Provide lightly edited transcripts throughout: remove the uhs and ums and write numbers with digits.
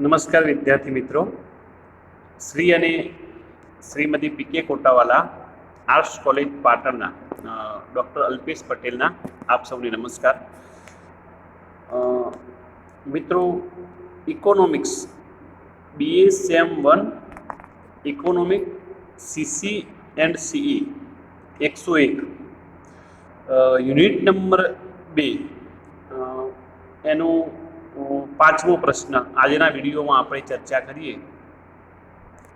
નમસ્કાર વિદ્યાર્થી મિત્રો, શ્રી અને Shrimati PK Kotawala arts college પાટણના ડૉક્ટર અલ્પેશ પટેલના આપ સૌને નમસ્કાર. મિત્રો, economics BA sem 1 economic CC and CE 101 unit number 2 એનું પાંચમો પ્રશ્ન આજના વિડીયોમાં આપણે ચર્ચા કરીએ.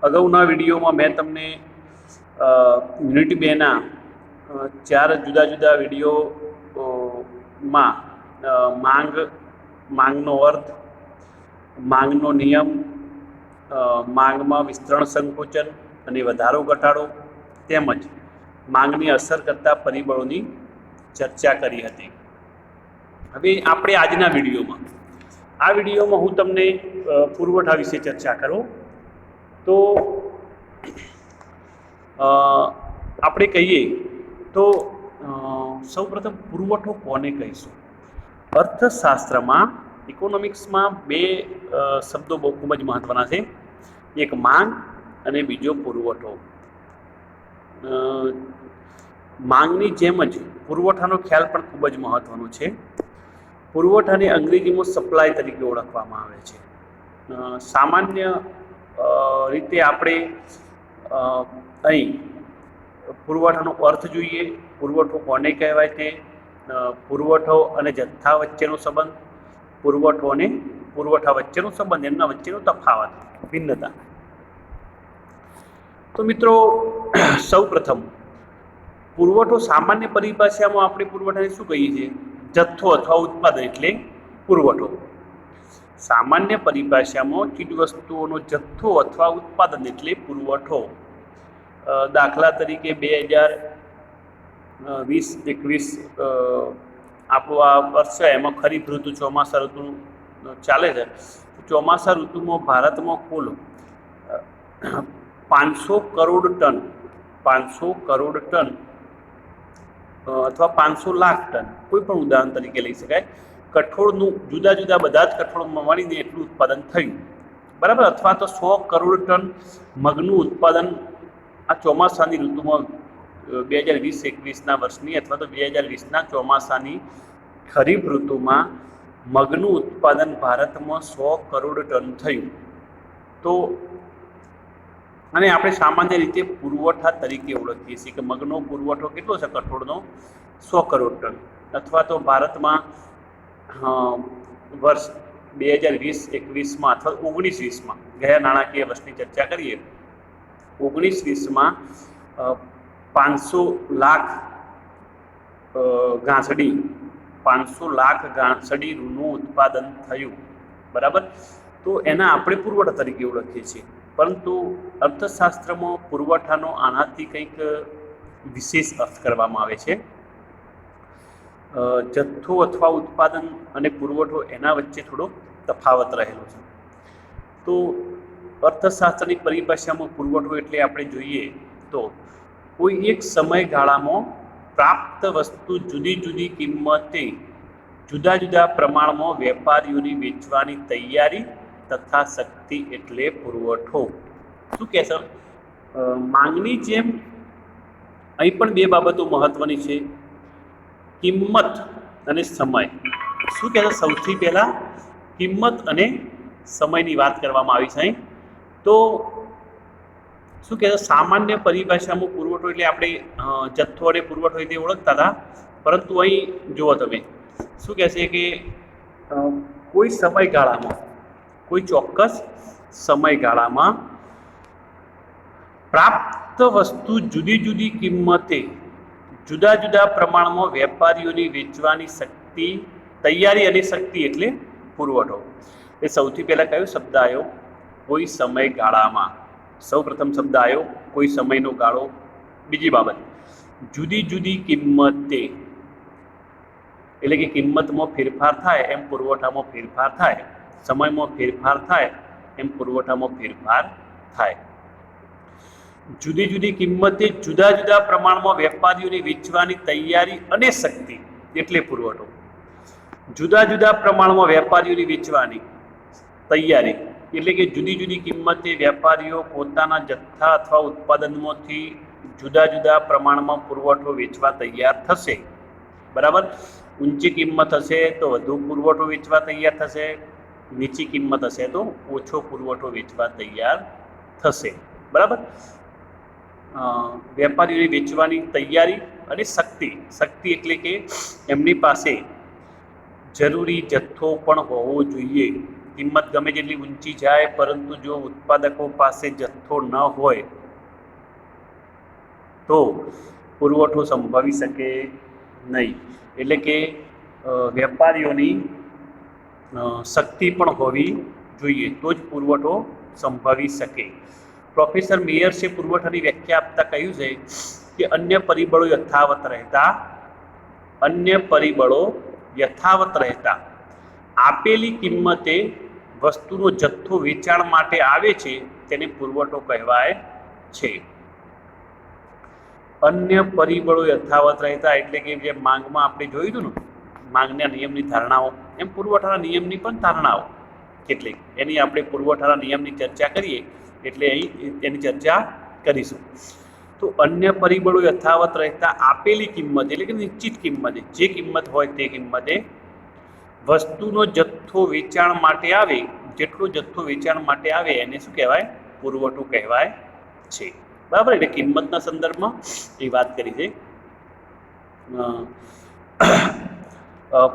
અગાઉના વિડીયોમાં મેં તમને યુનિટ 2ના 4 જુદા જુદા વિડીયોમાં માંગનો અર્થ, માંગનો નિયમ, માંગમાં વિસ્તરણ સંકોચન અને વધારો ઘટાડો તેમજ માંગની અસર કરતા પરિબળોની ચર્ચા કરી હતી. હવે આપણે આજના વિડીયોમાં હું તમને પુરવઠા વિશે ચર્ચા કરું. તો આપણે કહીએ તો સૌપ્રથમ પુરવઠો કોને કહીશું? અર્થશાસ્ત્રમાં ઇકોનોમિક્સમાં બે શબ્દો બહુ ખૂબ જ મહત્વના છે. એક માંગ અને બીજો પુરવઠો. માંગની જેમ જ પુરવઠાનો ખ્યાલ પણ ખૂબ જ મહત્વનો છે. પુરવઠાને અંગ્રેજીમાં સપ્લાય તરીકે ઓળખવામાં આવે છે. સામાન્ય રીતે આપણે અહીં પુરવઠાનો અર્થ જોઈએ. પુરવઠો કોને કહેવાય તે, પુરવઠો અને જથ્થા વચ્ચેનો સંબંધ, પુરવઠો અને પુરવઠા વચ્ચેનો સંબંધ, એમના વચ્ચેનો તફાવત, ભિન્નતા. તો મિત્રો, સૌ પ્રથમ પુરવઠો સામાન્ય પરિભાષામાં આપણે પુરવઠાને શું કહીએ છીએ? જથ્થો અથવા ઉત્પાદન એટલે પુરવઠો. સામાન્ય પરિભાષામાં ચીજવસ્તુઓનો જથ્થો અથવા ઉત્પાદન એટલે પુરવઠો. દાખલા તરીકે 2020-21 આપણું આ વર્ષ છે, એમાં ખરીફ ઋતુ, ચોમાસા ઋતુ ચાલે છે. ચોમાસા ઋતુમાં ભારતમાં કુલ 500 કરોડ ટન અથવા 500 લાખ ટન, કોઈ પણ ઉદાહરણ તરીકે લઈ શકાય, કઠોળનું જુદા જુદા બધા જ કઠોળમાં મળીને એટલું ઉત્પાદન થયું, બરાબર. અથવા તો 100 કરોડ ટન મગનું ઉત્પાદન આ ચોમાસાની ઋતુમાં 2020-21ના વર્ષની અથવા તો 2020ના ચોમાસાની ખરીફ ઋતુમાં મગનું ઉત્પાદન ભારતમાં 100 કરોડ ટન થયું. તો અને આપણે સામાન્ય રીતે પુરવઠા તરીકે ઓળખીએ છીએ કે મગનો પુરવઠો કેટલો છે? કઠોળનો 100 કરોડ ટન. અથવા તો ભારતમાં વર્ષ 2020-21માં અથવા 19-20માં, ગયા નાણાકીય વર્ષની ચર્ચા કરીએ, 19-20માં 500 લાખ ઘાસડીનું ઉત્પાદન થયું, બરાબર. તો એના આપણે પુરવઠા તરીકે ઓળખીએ છીએ. પરંતુ અર્થશાસ્ત્રમાં પુરવઠાનો આનાથી કંઈક વિશેષ અર્થ કરવામાં આવે છે. જથ્થો અથવા ઉત્પાદન અને પુરવઠો, એના વચ્ચે થોડો તફાવત રહેલો છે. તો અર્થશાસ્ત્રની પરિભાષામાં પુરવઠો એટલે આપણે જોઈએ તો કોઈ એક સમયગાળામાં પ્રાપ્ત વસ્તુ જુદી જુદી કિંમતે જુદા જુદા પ્રમાણમાં વેપારીઓની વેચવાની તૈયારી તથા શક્તિ એટલે પુરવઠો. શું કહેશો? માંગની જેમ અહીં પણ બે બાબતો મહત્વની છે, કિંમત અને સમય. શું કહેશો? સૌથી પહેલાં કિંમત અને સમયની વાત કરવામાં આવી છે. તો શું કહેશો? સામાન્ય પરિભાષામાં પુરવઠો એટલે આપણે જથ્થો અને પુરવઠો રીતે ઓળખતા હતા, પરંતુ અહીં જુઓ તમે, શું કહેશે કે કોઈ સમયગાળામાં, કોઈ ચોક્કસ સમયગાળામાં પ્રાપ્ત વસ્તુ જુદી જુદી કિંમતે જુદા જુદા પ્રમાણમાં વેપારીઓની વેચવાની શક્તિ, તૈયારી અને શક્તિ એટલે પુરવઠો. એ સૌથી પહેલાં કયો શબ્દ આવ્યો? કોઈ સમયગાળામાં. સૌ પ્રથમ શબ્દ આવ્યો કોઈ સમયનો ગાળો. બીજી બાબત, જુદી જુદી કિંમતે, એટલે કે કિંમતમાં ફેરફાર થાય એમ પુરવઠામાં ફેરફાર થાય, સમયમાં ફેરફાર થાય એમ પુરવઠામાં ફેરફાર થાય. જુદી જુદી કિંમતે જુદા જુદા પ્રમાણમાં વેપારીઓની વેચવાની તૈયારી અને શક્તિ એટલે પુરવઠો. જુદા જુદા પ્રમાણમાં વેપારીઓની વેચવાની તૈયારી એટલે કે જુદી જુદી કિંમતે વેપારીઓ પોતાના જથ્થા અથવા ઉત્પાદનમાંથી જુદા જુદા પ્રમાણમાં પુરવઠો વેચવા તૈયાર થશે, બરાબર. ઊંચી કિંમત હશે તો વધુ પુરવઠો વેચવા તૈયાર થશે, નીચી કિંમત હશે તો ઓછો પુરવઠો વેચવા તૈયાર થશે, બરાબર. વેપારીઓની વેચવાની તૈયારી અને શક્તિ. શક્તિ એટલે કે એમની પાસે જરૂરી જથ્થો પણ હોવો જોઈએ. કિંમત ગમે તેટલી ઊંચી જાય, પરંતુ જો ઉત્પાદકો પાસે જથ્થો ન હોય તો પુરવઠો સંભવી શકે નહીં. એટલે કે વેપારીઓની શક્તિ પણ હોવી જોઈએ તો જ પુરવઠો સંભવી શકે. પ્રોફેસર મેયર્સે પુરવઠાની વ્યાખ્યા આપતા કહ્યું છે કે અન્ય પરિબળો યથાવત રહેતા આપેલી કિંમતે વસ્તુનો જથ્થો વેચાણ માટે આવે છે તેને પુરવઠો કહેવાય છે. અન્ય પરિબળો યથાવત રહેતા એટલે કે જે માંગમાં આપણે જોયું હતું ને, માંગના નિયમની ધારણાઓ, એમ પુરવઠાના નિયમની પણ ધારણાઓ કેટલીક, એની આપણે પુરવઠાના નિયમની ચર્ચા કરીએ એટલે અહીં એની ચર્ચા કરીશું. તો અન્ય પરિબળો યથાવત રહેતા આપેલી કિંમત એટલે કે નિશ્ચિત કિંમતે, જે કિંમત હોય તે કિંમતે વસ્તુનો જથ્થો વેચાણ માટે આવે, જેટલો જથ્થો વેચાણ માટે આવે એને શું કહેવાય? પુરવઠો કહેવાય છે, બરાબર. એટલે કિંમતના સંદર્ભમાં એ વાત કરી છે.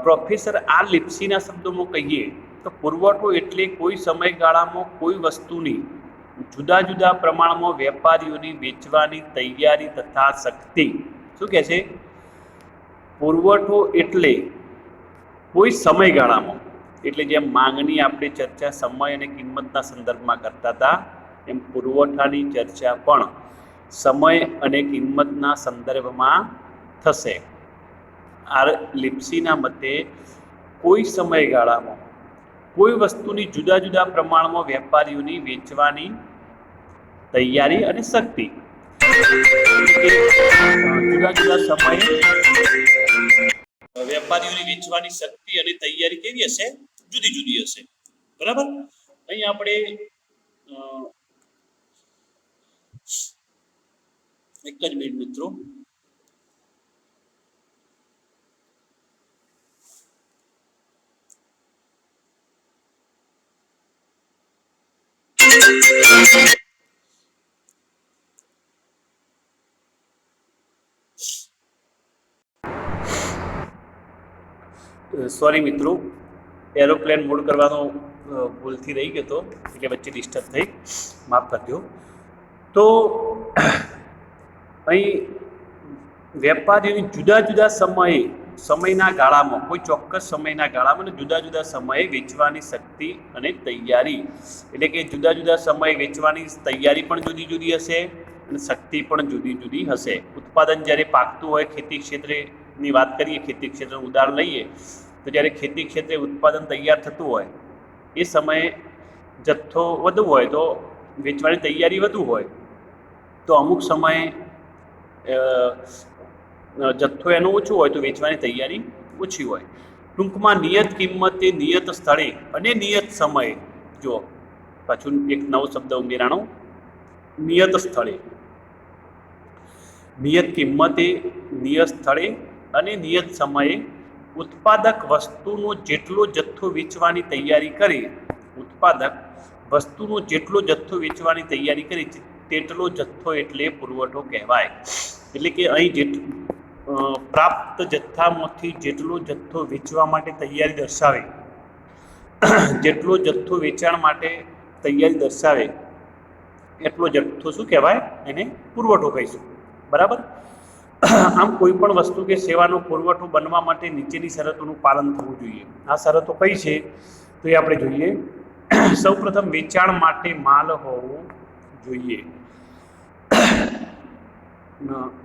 પ્રોફેસર આર લિપ્સીના શબ્દોમાં કહીએ તો પુરવઠો એટલે કોઈ સમયગાળામાં કોઈ વસ્તુની જુદા જુદા પ્રમાણમાં વેપારીઓની વેચવાની તૈયારી તથા શક્તિ. શું કહે છે? પુરવઠો એટલે કોઈ સમયગાળામાં, એટલે જેમ માંગની આપણે ચર્ચા સમય અને કિંમતના સંદર્ભમાં કરતા હતા, એમ પુરવઠાની ચર્ચા પણ સમય અને કિંમતના સંદર્ભમાં થશે. આર લિપ્સીના મતે કોઈ સમયગાળામાં કોઈ વસ્તુની જુદા જુદા પ્રમાણમાં વેપારીઓની વેચવાની તૈયારી અને શક્તિ. જુદા જુદા સમયે વેપારીઓની વેચવાની શક્તિ અને તૈયારી કેવી હશે? જુદી જુદી હશે, બરાબર. અહીં આપણે એક જ મિનિટ મિત્રો. સોરી મિત્રો, એરોપ્લેન મોડ કરવાનો ભૂલથી રહી ગયો હતો, એટલે વચ્ચે ડિસ્ટર્બ થઈ, માફ કરજો. તો અહીં વેપારીઓની જુદા જુદા સમયના ગાળામાં, કોઈ ચોક્કસ સમયના ગાળામાં જુદા જુદા સમયે વેચવાની શક્તિ અને તૈયારી, એટલે કે જુદા જુદા સમયે વેચવાની તૈયારી પણ જુદી જુદી હશે અને શક્તિ પણ જુદી જુદી હશે. ઉત્પાદન જ્યારે પાકતું હોય, ખેતી ક્ષેત્રની વાત કરીએ, ખેતી ક્ષેત્રનું ઉદાહરણ લઈએ તો જ્યારે ખેતી ક્ષેત્રે ઉત્પાદન તૈયાર થતું હોય એ સમયે જથ્થો વધુ હોય તો વેચવાની તૈયારી વધુ હોય, તો અમુક સમયે જથ્થો એનો ઓછો હોય તો વેચવાની તૈયારી ઓછી હોય. ટૂંકમાં નિયત કિંમતે નિયત સ્થળે અને નિયત સમયે, જો પાછું એક નવો શબ્દ ઉમેરાણો, નિયત સ્થળે. નિયત કિંમતે નિયત સ્થળે અને નિયત સમયે ઉત્પાદક વસ્તુનો જેટલો જથ્થો વેચવાની તૈયારી કરે, ઉત્પાદક વસ્તુનો જેટલો જથ્થો વેચવાની તૈયારી કરે તેટલો જથ્થો એટલે પુરવઠો કહેવાય. એટલે કે અહીં પ્રાપ્ત જથ્થામાંથી જેટલો જથ્થો વેચવા માટે તૈયારી દર્શાવે, જેટલો જથ્થો વેચાણ માટે તૈયારી દર્શાવે એટલો જથ્થો શું કહેવાય? એને પુરવઠો કહીશું, બરાબર. આમ કોઈ પણ વસ્તુ કે સેવાનો પુરવઠો બનવા માટે નીચેની શરતોનું પાલન થવું જોઈએ. આ શરતો કઈ છે તો એ આપણે જોઈએ. સૌપ્રથમ વેચાણ માટે માલ હોવો જોઈએ.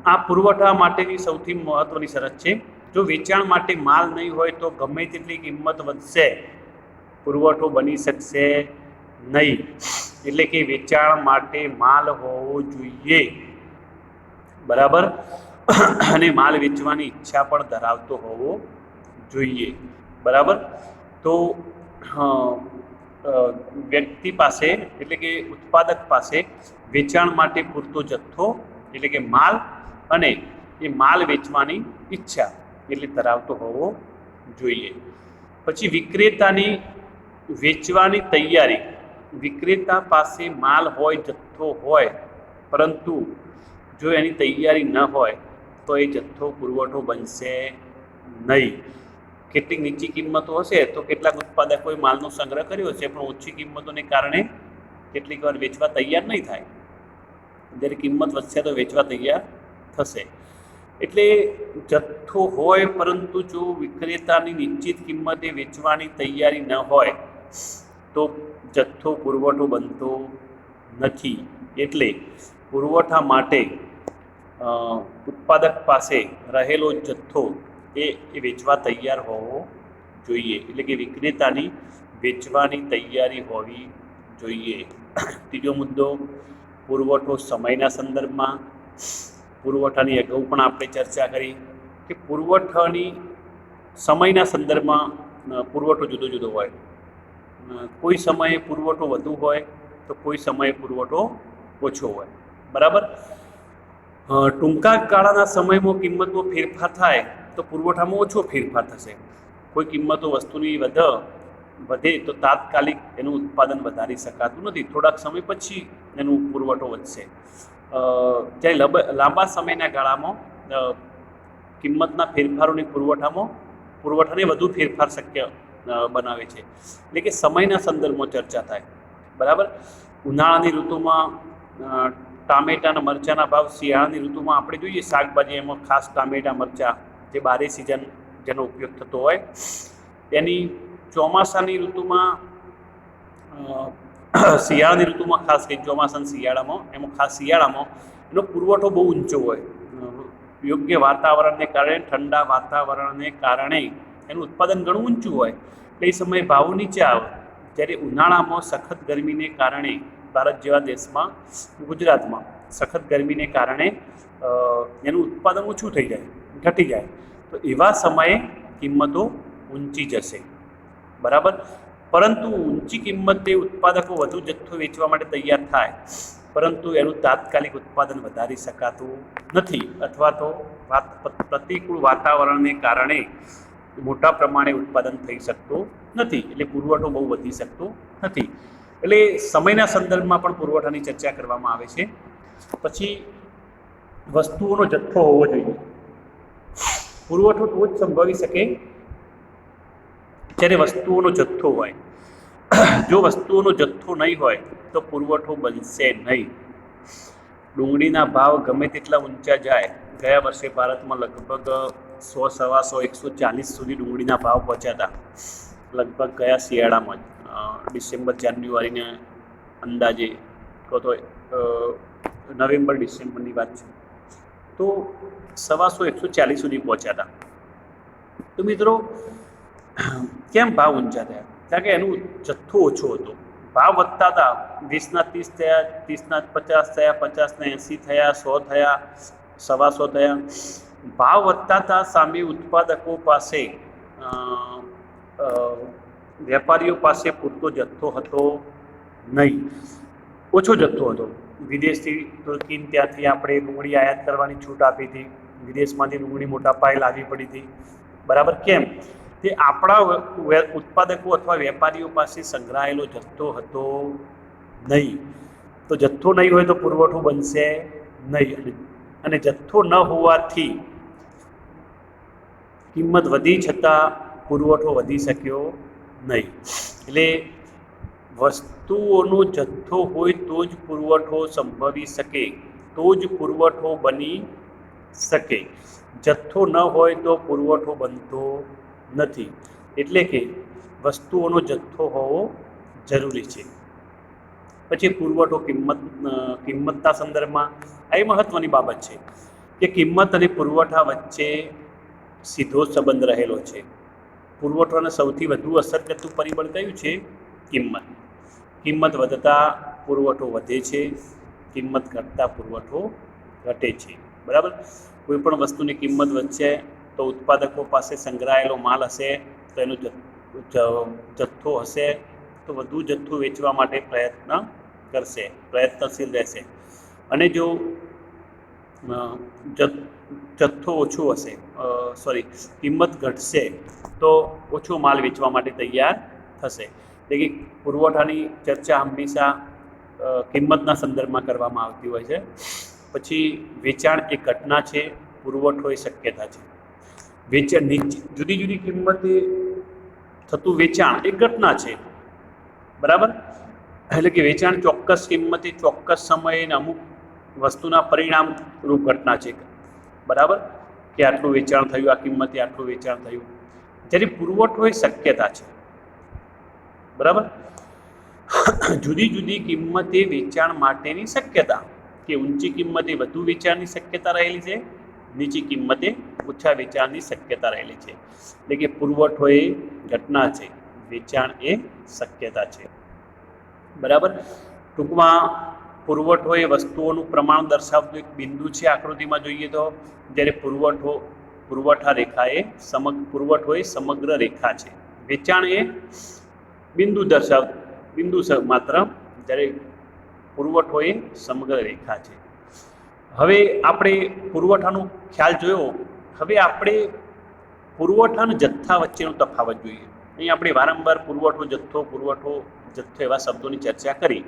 આ પુરવઠા માટેની સૌથી મહત્વની શરત છે. જો વેચાણ માટે માલ નહીં હોય તો ગમે તેટલી કિંમત વધશે, પુરવઠો બની શકશે નહીં. એટલે કે વેચાણ માટે માલ હોવો જોઈએ, બરાબર. અને માલ વેચવાની ઈચ્છા પણ ધરાવતો હોવો જોઈએ, બરાબર. તો વ્યક્તિ પાસે એટલે કે ઉત્પાદક પાસે વેચાણ માટે પૂરતો જથ્થો એટલે કે માલ અને એ માલ વેચવાની ઈચ્છા એટલે ધરાવતો હોવો જોઈએ. પછી વિક્રેતાની વેચવાની તૈયારી. વિક્રેતા પાસે માલ હોય, જથ્થો હોય, પરંતુ જો એની તૈયારી ન હોય તો એ જથ્થો પુરવઠો બનશે નહીં. કેટલીક નીચી કિંમતો હશે તો કેટલાક ઉત્પાદકોએ માલનો સંગ્રહ કર્યો છે પણ ઓછી કિંમતોને કારણે કેટલીક વાર વેચવા તૈયાર નહીં થાય. જ્યારે કિંમત વધશે તો વેચવા તૈયાર થશે. એટલે જથ્થો હોય પરંતુ જો વિક્રેતાની નિશ્ચિત કિંમતે વેચવાની તૈયારી ન હોય તો જથ્થો પુરવઠો બનતો નથી. એટલે પુરવઠા માટે ઉત્પાદક પાસે રહેલો જથ્થો એ વેચવા તૈયાર હોવો જોઈએ. એટલે કે વિક્રેતાની વેચવાની તૈયારી હોવી જોઈએ. ત્રીજો મુદ્દો, પુરવઠો સમયના સંદર્ભમાં. પુરવઠાની અગાઉ પણ આપણે ચર્ચા કરી કે પુરવઠાની સમયના સંદર્ભમાં પુરવઠો જુદો જુદો હોય. કોઈ સમયે પુરવઠો વધુ હોય તો કોઈ સમયે પુરવઠો ઓછો હોય. બરાબર. ટૂંકા ગાળાના સમયમાં કિંમતમાં ફેરફાર થાય તો પુરવઠામાં ઓછો ફેરફાર થશે. કોઈ કિંમતો વસ્તુની વધે તો તાત્કાલિક એનું ઉત્પાદન વધારી શકાતું નથી. થોડાક સમય પછી એનું પુરવઠો વધશે. જ્યારે લાંબા સમયના ગાળામાં કિંમતના ફેરફારોની પુરવઠાને વધુ ફેરફાર શક્ય બનાવે છે. એટલે કે સમયના સંદર્ભમાં ચર્ચા થાય. બરાબર. ઉનાળાની ઋતુમાં ટામેટાના મરચાંના ભાવ, શિયાળાની ઋતુમાં આપણે જોઈએ શાકભાજી એમાં ખાસ ટામેટા મરચાં જે બારે સિઝન જેનો ઉપયોગ થતો હોય એની ચોમાસાની ઋતુમાં શિયાળાની ઋતુમાં ખાસ કરી ચોમાસાના શિયાળામાં એનો પુરવઠો બહુ ઊંચો હોય. યોગ્ય વાતાવરણને કારણે, ઠંડા વાતાવરણને કારણે એનું ઉત્પાદન ઘણું ઊંચું હોય એટલે એ સમયે ભાવો નીચે આવે. જ્યારે ઉનાળામાં સખત ગરમીને કારણે ભારત જેવા દેશમાં, ગુજરાતમાં સખત ગરમીને કારણે એનું ઉત્પાદન ઓછું થઈ જાય, ઘટી જાય. તો એવા સમયે કિંમતો ઊંચી જશે. બરાબર. પરંતુ ઊંચી કિંમતે ઉત્પાદકો વધુ જથ્થો વેચવા માટે તૈયાર થાય પરંતુ એનું તાત્કાલિક ઉત્પાદન વધારી શકાતું નથી અથવા તો પ્રતિકૂળ વાતાવરણને કારણે મોટા પ્રમાણે ઉત્પાદન થઈ શકતું નથી. એટલે પુરવઠો બહુ વધી શકતો નથી. એટલે સમયના સંદર્ભમાં પણ પુરવઠાની ચર્ચા કરવામાં આવે છે. પછી વસ્તુઓનો જથ્થો હોવો જોઈએ. પુરવઠો તો જ સંભવી શકે જ્યારે વસ્તુઓનો જથ્થો હોય. જો વસ્તુઓનો જથ્થો નહીં હોય તો પુરવઠો બનશે નહીં. ડુંગળીના ભાવ ગમે તેટલા ઊંચા જાય, ગયા વર્ષે ભારતમાં લગભગ 100, 125, 140 સુધી ડુંગળીના ભાવ પહોંચ્યા હતા. લગભગ ગયા શિયાળામાં જ ડિસેમ્બર જાન્યુઆરીના અંદાજે કહો તો નવેમ્બર ડિસેમ્બરની વાત છે તો 100, 140 સુધી પહોંચ્યા હતા. તો મિત્રો કેમ ભાવ ઊંચા થયા? કારણ કે એનું જથ્થો ઓછો હતો. ભાવ વધતા હતા, 20ના 30 થયા, 30ના 50 થયા, 50ના 80 થયા, 100 થયા, 125 થયા. ભાવ વધતા હતા સામે ઉત્પાદકો પાસે, વેપારીઓ પાસે પૂરતો જથ્થો હતો નહીં, ઓછો જથ્થો હતો. વિદેશથી તુર્કી ત્યાંથી આપણે ડુંગળી આયાત કરવાની છૂટ આપી હતી. વિદેશમાંથી ડુંગળી મોટા પાયે લાવવી પડી હતી. બરાબર. કેમ? તે આપણા ઉત્પાદકો અથવા વેપારીઓ પાસે સંગ્રહાયેલો જથ્થો હતો નહીં. તો જથ્થો નહીં હોય તો પુરવઠો બનશે નહીં. અને જથ્થો ન હોવાથી કિંમત વધી છતાં પુરવઠો વધી શક્યો નહીં. એટલે વસ્તુઓનો જથ્થો હોય તો જ પુરવઠો સંભવી શકે, તો જ પુરવઠો બની શકે. જથ્થો ન હોય તો પુરવઠો બનતો નથી. એટલે કે વસ્તુઓનો જથ્થો હોવો જરૂરી છે. પછી પુરવઠો કિંમતના સંદર્ભમાં આ મહત્ત્વની બાબત છે કે કિંમત અને પુરવઠા વચ્ચે સીધો સંબંધ રહેલો છે. પુરવઠાને સૌથી વધુ અસર કરતું પરિબળ કયું છે? કિંમત. કિંમત વધતા પુરવઠો વધે છે, કિંમત ઘટતા પુરવઠો ઘટે છે. બરાબર. કોઈ પણ વસ્તુની કિંમત વધશે તો ઉત્પાદકો પાસે સંગ્રહાયેલો માલ હશે તો એનો જથ્થો હશે તો તો વધુ જથ્થો વેચવા માટે પ્રયત્નશીલ રહેશે, અને જો જથ્થો ઓછો હશે, કિંમત ઘટશે તો ઓછો માલ વેચવા માટે તૈયાર થશે. એટલે કે પુરવઠાની ચર્ચા હંમેશા કિંમતના સંદર્ભમાં કરવામાં આવતી હોય છે. પછી વેચાણ એ ઘટના છે, પુરવઠો એ શક્યતા છે. વેચાણ જુદી જુદી કિંમતે થતું વેચાણ એ ઘટના છે, બરાબર. એટલે કે વેચાણ ચોક્કસ કિંમતે ચોક્કસ સમયે અમુક વસ્તુના પરિણામ રૂપ ઘટના છે, બરાબર, કે આટલું વેચાણ થયું, આ કિંમતે આટલું વેચાણ થયું. જ્યારે પુરવઠો એ શક્યતા છે, બરાબર. જુદી જુદી કિંમતે વેચાણ માટેની શક્યતા, કે ઊંચી કિંમતે વધુ વેચાણની શક્યતા રહેલી છે, નીચી કિંમતે ઓછા વેચાણની શક્યતા રહેલી છે. એટલે કે પુરવઠો એ ઘટના છે, વેચાણ એ શક્યતા છે, બરાબર. ટૂંકમાં પુરવઠો એ વસ્તુઓનું પ્રમાણ દર્શાવતું એક બિંદુ છે. આકૃતિમાં જોઈએ તો જ્યારે પુરવઠા રેખા એ પુરવઠો એ સમગ્ર રેખા છે, વેચાણ એ બિંદુ માત્ર, જ્યારે પુરવઠો એ સમગ્ર રેખા છે. હવે આપણે પુરવઠાનો ખ્યાલ જોયો. હવે આપણે પુરવઠા અને જથ્થા વચ્ચેનો તફાવત જોઈએ. અહીં આપણે વારંવાર પુરવઠો જથ્થો એવા શબ્દોની ચર્ચા કરી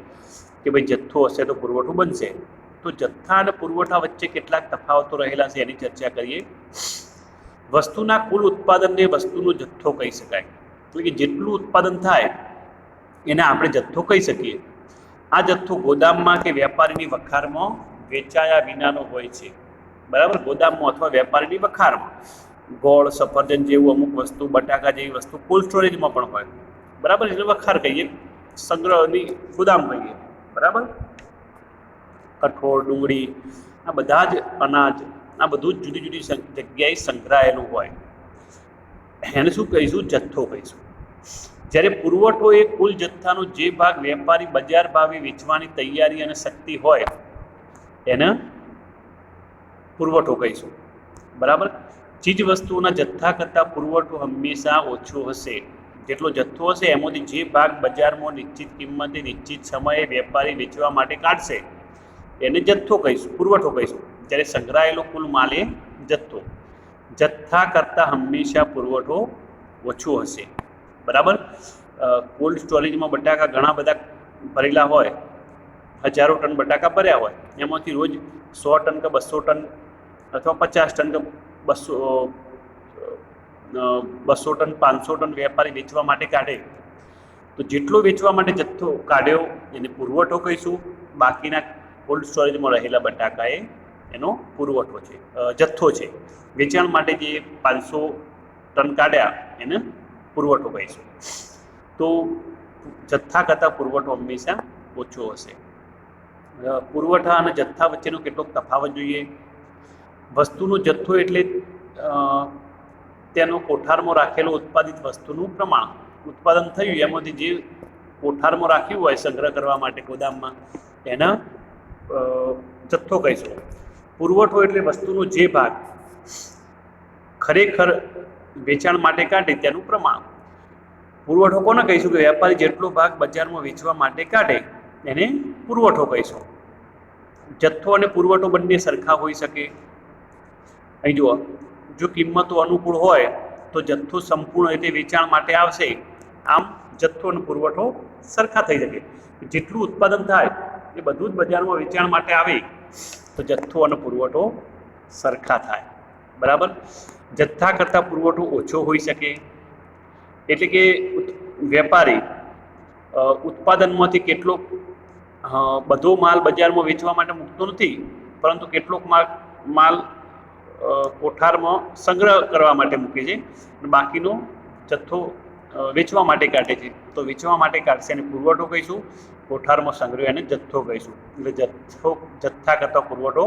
કે ભાઈ જથ્થો હશે તો પુરવઠો બનશે. તો જથ્થા અને પુરવઠા વચ્ચે કેટલાક તફાવતો રહેલા છે, એની ચર્ચા કરીએ. વસ્તુના કુલ ઉત્પાદનને વસ્તુનો જથ્થો કહી શકાય. એટલે કે જેટલું ઉત્પાદન થાય એને આપણે જથ્થો કહી શકીએ. આ જથ્થો ગોદામમાં કે વેપારીની વખારમાં વેચાયા વિનાનો હોય છે, બરાબર. ગોદામમાં અથવા વેપારીની વખારમાં ગોળ, સફરજન જેવું અમુક વસ્તુ, બટાકા જેવી વસ્તુ કોલ્ડ સ્ટોરેજમાં પણ હોય, બરાબર. એટલે વખાર કહીએ, સંગ્રહની ગોદામ કહીએ, બરાબર. કઠોળ, ડુંગળી, આ બધા જ અનાજ, આ બધું જ જુદી જુદી જગ્યાએ સંગ્રહાયેલું હોય, એને શું કહીશું? જથ્થો કહીશું. જ્યારે પુરવઠો એ કુલ જથ્થાનો જે ભાગ વેપારી બજાર ભાવે વેચવાની તૈયારી અને શક્તિ હોય એને પુરવઠો કહીશું, બરાબર. ચીજ વસ્તુઓના જથ્થા કરતાં પુરવઠો હંમેશા ઓછો હશે. જેટલો જથ્થો હશે એમાંથી જે ભાગ બજારમાં નિશ્ચિત કિંમતે નિશ્ચિત સમયે વેપારી વેચવા માટે કાઢશે એને જથ્થો કહીશું, પુરવઠો કહીશું. જ્યારે સંગ્રહાયેલો કુલ માલ એ જથ્થા કરતાં હંમેશા પુરવઠો ઓછો હશે, બરાબર. કોલ્ડ સ્ટોરેજમાં બટાકા ઘણા બધા ભરેલા હોય, હજારો ટન બટાકા ભર્યા હોય, એમાંથી રોજ 100 ટન કે 200 ટન અથવા 50 ટન કે 200 ટન 500 ટન વેપારી વેચવા માટે કાઢે, તો જેટલો વેચવા માટે જથ્થો કાઢ્યો એને પુરવઠો કહીશું. બાકીના કોલ્ડ સ્ટોરેજમાં રહેલા બટાકા એનો પુરવઠો છે, જથ્થો છે. વેચાણ માટે જે 500 ટન કાઢ્યા એને પુરવઠો કહીશું. તો જથ્થા કરતાં પુરવઠો હંમેશા ઓછો હશે. પુરવઠા અને જથ્થા વચ્ચેનો કેટલોક તફાવત જોઈએ. વસ્તુનો જથ્થો એટલે તેનો કોઠારમાં રાખેલો ઉત્પાદિત વસ્તુનું પ્રમાણ. ઉત્પાદન થયું એમાંથી જે કોઠારમાં રાખ્યું હોય સંગ્રહ કરવા માટે ગોદામમાં એના જથ્થો કહીશું. પુરવઠો એટલે વસ્તુનો જે ભાગ ખરેખર વેચાણ માટે કાઢે તેનું પ્રમાણ. પુરવઠો કોને કહીશું? કે વેપારી જેટલો ભાગ બજારમાં વેચવા માટે કાઢે એને પુરવઠો કહીશું. જથ્થો અને પુરવઠો બંને સરખા હોઈ શકે. અહીં જુઓ, જો કિંમતો અનુકૂળ હોય તો જથ્થો સંપૂર્ણ રીતે વેચાણ માટે આવશે. આમ જથ્થો અને પુરવઠો સરખા થઈ શકે. જેટલું ઉત્પાદન થાય એ બધું જ બજારમાં વેચાણ માટે આવે તો જથ્થો અને પુરવઠો સરખા થાય, બરાબર. જથ્થા કરતાં પુરવઠો ઓછો હોઈ શકે. એટલે કે વેપારી ઉત્પાદનમાંથી કેટલોક બધો માલ બજારમાં વેચવા માટે મૂકતો નથી, પરંતુ કેટલોક માલ કોઠારમાં સંગ્રહ કરવા માટે મૂકે છે અને બાકીનો જથ્થો વેચવા માટે કાઢે છે. તો વેચવા માટે કાઢશે અને પુરવઠો કહીશું. કોઠારમાં સંગ્રહ અને જથ્થો કહીશું. એટલે જથ્થા કરતાં પુરવઠો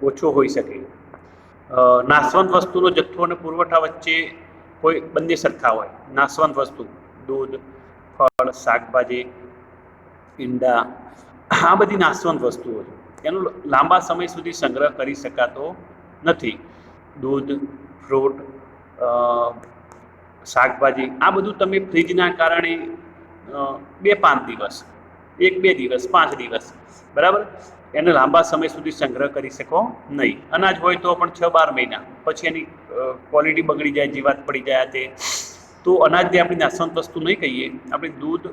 ઓછો હોઈ શકે. નાશવંત વસ્તુનો જથ્થો અને પુરવઠા વચ્ચે બંને સરખા હોય. નાશવંત વસ્તુ દૂધ, ફળ, શાકભાજી, ઈંડા, આ બધી નાશવંત વસ્તુઓ છે. એનો લાંબા સમય સુધી સંગ્રહ કરી શકાતો નથી. દૂધ, ફ્રૂટ, શાકભાજી, આ બધું તમે ફ્રીજના કારણે 2-5 દિવસ, 1-2 દિવસ, 5 દિવસ, બરાબર, એને લાંબા સમય સુધી સંગ્રહ કરી શકો નહીં. અનાજ હોય તો પણ 6-12 મહિના, પછી એની ક્વોલિટી બગડી જાય, જીવાત પડી જાય. તે તો અનાજને આપણી નાશવંત વસ્તુ નહીં કહીએ, આપણે દૂધ,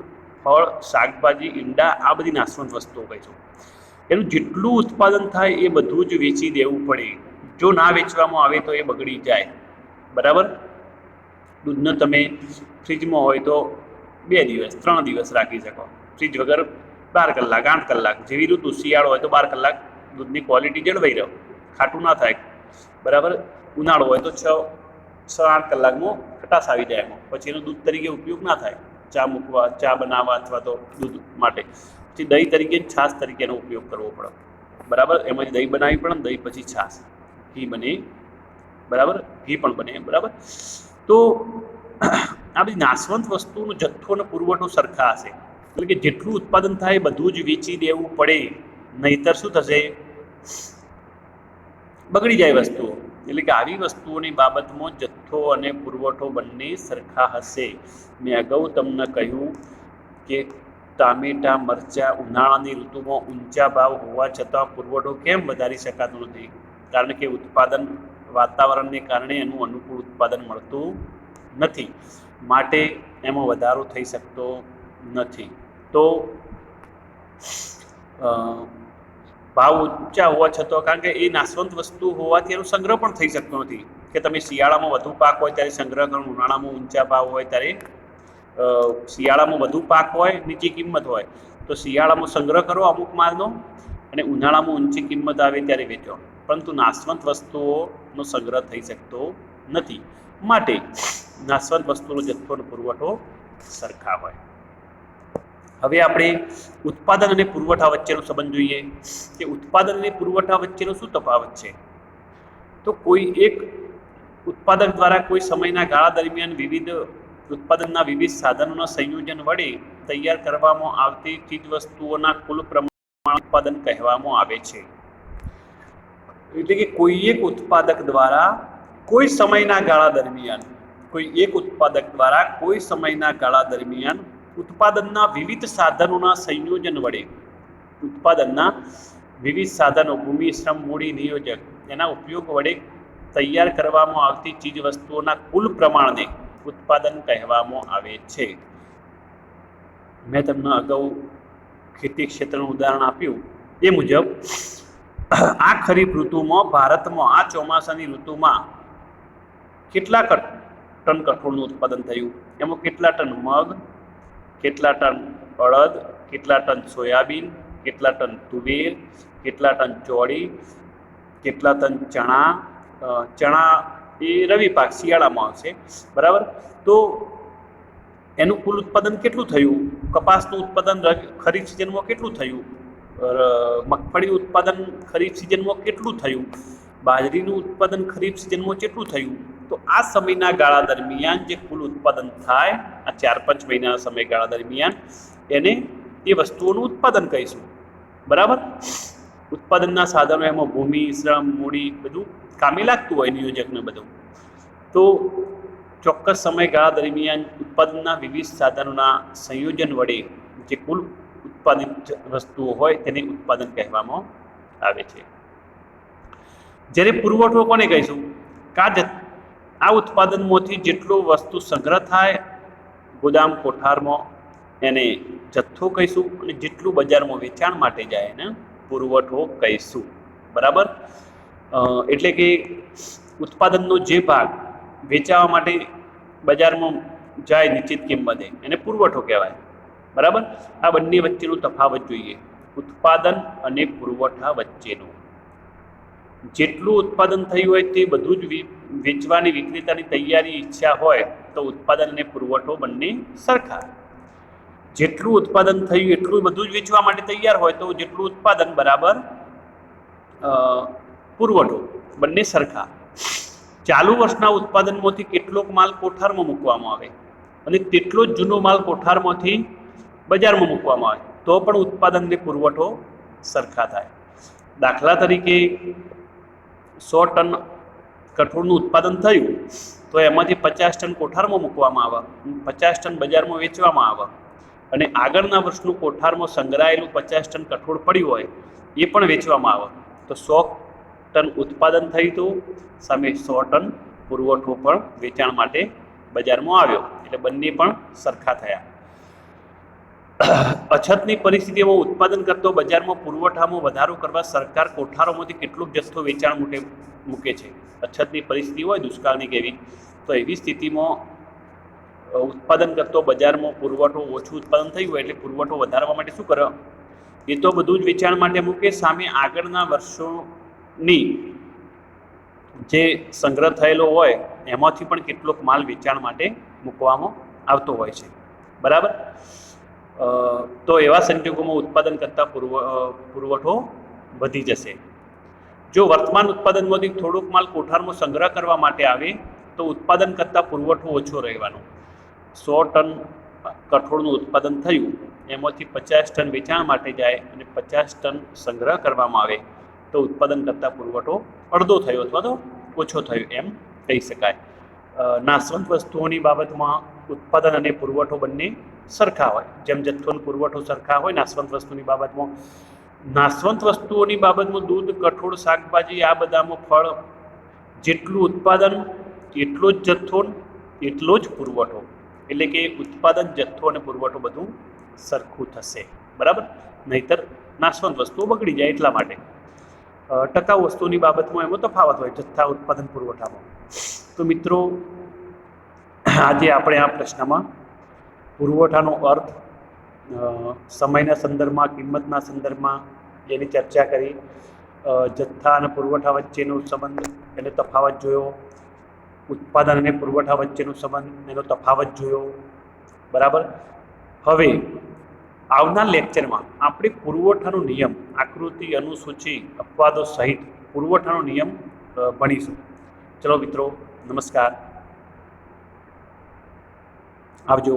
ફળ, શાકભાજી, ઈંડા આ બધી નાશવંત વસ્તુઓ કહીશું. એનું જેટલું ઉત્પાદન થાય એ બધું જ વેચી દેવું પડે. જો ના વેચવામાં આવે તો એ બગડી જાય, બરાબર. દૂધને તમે ફ્રીજમાં હોય તો 2 દિવસ, 3 દિવસ રાખી શકો, ફ્રીજ વગર 12 કલાક, 8 કલાક, જેવી ઋતુ શિયાળો હોય તો 12 કલાક દૂધની ક્વોલિટી જળવાઈ રહે, ખાટું ના થાય, બરાબર. ઉનાળો હોય તો 6-8 કલાકમાં ખટાશ આવી જાય એમાં, પછી એનો દૂધ તરીકે ઉપયોગ ના થાય, ચા મૂકવા, ચા બનાવવા અથવા તો દૂધ માટે. પછી દહીં તરીકે, છાશ તરીકે એનો ઉપયોગ કરવો પડે, બરાબર. એમાંથી દહીં બનાવવી પડે, દહીં પછી છાશ, ઘી બને, બરાબર, ઘી પણ બને, બરાબર. તો આ બધી નાશવંત વસ્તુનો જથ્થો અને પુરવઠો સરખા હશે, એટલે કે જેટલું ઉત્પાદન થાય બધું જ વેચી દેવું પડે, નહીતર શું થશે? બગડી જાય વસ્તુઓ. એટલે કે આવી વસ્તુઓની બાબતમાં જથ્થો અને પુરવઠો બંને સરખા હશે. મેં અગાઉ તમને કહ્યું કે ટામેટા, મરચાં ઉનાળાની ઋતુમાં ઊંચા ભાવ હોવા છતાં પુરવઠો કેમ વધારી શકાતો નથી? કારણ કે ઉત્પાદન વાતાવરણને કારણે એનું અનુકૂળ ઉત્પાદન મળતું નથી, માટે એમાં વધારો થઈ શકતો નથી. તો ભાવ ઊંચા હોવા છતાં, કારણ કે એ નાશવંત વસ્તુ હોવાથી એનો સંગ્રહ પણ થઈ શકતો નથી. કે તમે શિયાળામાં વધુ પાક હોય ત્યારે સંગ્રહ કરો, ઉનાળામાં ઊંચા ભાવ હોય ત્યારે, શિયાળામાં વધુ પાક હોય, નીચી કિંમત હોય તો શિયાળામાં સંગ્રહ કરો અમુક માલનો, અને ઉનાળામાં ઊંચી કિંમત આવે ત્યારે વેચો. પરંતુ નાશવંત વસ્તુઓનો સંગ્રહ થઈ શકતો નથી, માટે નાશવંત વસ્તુનો જથ્થો અને પુરવઠો સરખા હોય. હવે આપણે ઉત્પાદન અને પુરવઠા વચ્ચેનો સંબંધ જોઈએ કે ઉત્પાદન અને પુરવઠા વચ્ચેનો શું તફાવત છે. તો કોઈ એક ઉત્પાદક દ્વારા કોઈ સમયના ગાળા દરમિયાન વિવિધ ઉત્પાદનના વિવિધ સાધનોના સંયોજન વડે તૈયાર કરવામાં આવતી ચીજવસ્તુઓના કુલ પ્રમાણ ઉત્પાદન કહેવામાં આવે છે. એટલે કે કોઈ એક ઉત્પાદક દ્વારા કોઈ સમયના ગાળા દરમિયાન, કોઈ એક ઉત્પાદક દ્વારા કોઈ સમયના ગાળા દરમિયાન ઉત્પાદનના વિવિધ સાધનોના સંયોજન વડે, ઉત્પાદનના વિવિધ સાધનો, ભૂમિ, શ્રમ, મૂડી, નિયોજક, એના ઉપયોગ વડે તૈયાર કરવામાં આવતી ચીજવસ્તુઓના કુલ પ્રમાણને ઉત્પાદન કહેવામાં આવે છે. મેં તમને અગાઉ ખેતી ક્ષેત્રનું ઉદાહરણ આપ્યું એ મુજબ આ ખરીફ ઋતુમાં ભારતમાં આ ચોમાસાની ઋતુમાં કેટલા ટન કઠોળનું ઉત્પાદન થયું? એમાં કેટલા ટન મગ, કેટલા ટન અડદ, કેટલા ટન સોયાબીન, કેટલા ટન તુવેર, કેટલા ટન ચોળી, કેટલા ટન ચણા. ચણા એ રવિ પાક, શિયાળામાં આવશે, બરાબર. તો એનું કુલ ઉત્પાદન કેટલું થયું? કપાસનું ઉત્પાદન ખરીફ સિઝનમાં કેટલું થયું? મગફળીનું ઉત્પાદન ખરીફ સિઝનમાં કેટલું થયું? બાજરીનું ઉત્પાદન ખરીફ સિઝનમાં કેટલું થયું? તો આ સમયના ગાળા દરમિયાન જે કુલ ઉત્પાદન થાય, આ 4-5 મહિનાના સમયગાળા દરમિયાન, એને એ વસ્તુઓનું ઉત્પાદન કહીશું, બરાબર. ઉત્પાદનના સાધનો એમાં ભૂમિ, શ્રમ, મૂડી બધું કામે લાગતું હોય, નિયોજકને બધું. તો ચોક્કસ સમયગાળા દરમિયાન ઉત્પાદનના વિવિધ સાધનોના સંયોજન વડે જે કુલ ઉત્પાદિત વસ્તુઓ હોય તેને ઉત્પાદન કહેવામાં આવે છે. જ્યારે પુરવઠો કોને કહીશું? આ ઉત્પાદનમાંથી જેટલો વસ્તુ સંગ્રહ થાય ગોદામ, કોઠારમાં, એને જથ્થો કહીશું, અને જેટલું બજારમાં વેચાણ માટે જાય એને પુરવઠો કહીશું, બરાબર. એટલે કે ઉત્પાદનનો જે ભાગ વેચાવા માટે બજારમાં જાય નિશ્ચિત કિંમતે, એને પુરવઠો કહેવાય, બરાબર. આ બંને વચ્ચેનો તફાવત જોઈએ, ઉત્પાદન અને પુરવઠા વચ્ચેનો. જેટલું ઉત્પાદન થયું હોય તે બધું જ વેચવાની વિક્રેતાની તૈયારી, ઈચ્છા હોય તો ઉત્પાદન અને પુરવઠો બંને સરખા. જેટલું ઉત્પાદન થયું એટલું બધું જ વેચવા માટે તૈયાર હોય તો જેટલું ઉત્પાદન બરાબર પુરવઠો, બંને સરખા. ચાલુ વર્ષના ઉત્પાદનમાંથી કેટલોક માલ કોઠારમાં મૂકવામાં આવે અને તેટલો જ જૂનો માલ કોઠારમાંથી બજારમાં મૂકવામાં આવે તો પણ ઉત્પાદન અને પુરવઠો સરખા થાય. દાખલા તરીકે 100 ટન કઠોળનું ઉત્પાદન થયું તો એમાંથી 50 ટન કોઠારમાં મૂકવામાં આવે, 50 ટન બજારમાં વેચવામાં આવે. અને આગળના વર્ષનું કોઠારમાં સંગ્રહાયેલું 50 ટન કઠોળ પડ્યું હોય એ પણ વેચવામાં આવે તો 100 ટન ઉત્પાદન થયું હતું, સામે 100 ટન પુરવઠો પણ વેચાણ માટે બજારમાં આવ્યો, એટલે બંને પણ સરખા થયા. અછતની પરિસ્થિતિમાં ઉત્પાદન કરતો બજારમાં પુરવઠામાં વધારો કરવા સરકાર કોઠારોમાંથી કેટલોક જથ્થો વેચાણ માટે મૂકે છે. અછતની પરિસ્થિતિ હોય દુષ્કાળની કેવી, તો એવી સ્થિતિમાં ઉત્પાદન કરતો બજારમાં પુરવઠો ઓછું ઉત્પાદન થયું હોય એટલે પુરવઠો વધારવા માટે શું કરે, એ તો બધું જ વેચાણ માટે મૂકે. સામે આગળના વર્ષોની જે સંગ્રહ થયેલો હોય એમાંથી પણ કેટલોક માલ વેચાણ માટે મૂકવામાં આવતો હોય છે. બરાબર. તો એવા સંજોગોમાં ઉત્પાદન કરતાં પુરવઠો વધી જશે. જો વર્તમાન ઉત્પાદનમાંથી થોડોક માલ કોઠારમાં સંગ્રહ કરવા માટે આવે તો ઉત્પાદન કરતાં પુરવઠો ઓછો રહેવાનો. 100 ટન કઠોળનું ઉત્પાદન થયું એમાંથી 50 ટન વેચાણ માટે જાય અને 50 ટન સંગ્રહ કરવામાં આવે તો ઉત્પાદન કરતાં પુરવઠો અડધો થયો અથવા તો ઓછો થયો એમ કહી શકાય. નાશવંત વસ્તુઓની બાબતમાં ઉત્પાદન અને પુરવઠો બંને સરખા હોય. જેમ જથ્થોનો પુરવઠો સરખા હોય નાશવંત વસ્તુની બાબતમાં, નાશવંત વસ્તુઓની બાબતમાં દૂધ, કઠોળ, શાકભાજી આ બધામાં ફળ જેટલું ઉત્પાદન એટલો જ જથ્થો એટલો જ પુરવઠો, એટલે કે ઉત્પાદન, જથ્થો અને પુરવઠો બધું સરખું થશે. બરાબર. નહીતર નાશવંત વસ્તુઓ બગડી જાય એટલા માટે. ટકાઉ વસ્તુની બાબતમાં એમાં તફાવત હોય જથ્થા, ઉત્પાદન, પુરવઠામાં. તો મિત્રો આજે આપણે આ પ્રશ્નમાં પુરવઠાનો અર્થ, સમયના સંદર્ભમાં, કિંમતના સંદર્ભમાં એની ચર્ચા કરી. જથ્થા અને પુરવઠા વચ્ચેનો સંબંધ એનો તફાવત જોયો. ઉત્પાદન અને પુરવઠા વચ્ચેનો સંબંધ એનો તફાવત જોયો. બરાબર. હવે આવનાર લેક્ચરમાં આપણે પુરવઠાનો નિયમ, આકૃતિ, અનુસૂચિ, અપવાદો સહિત પુરવઠાનો નિયમ ભણીશું. ચલો મિત્રો, નમસ્કાર, આવજો.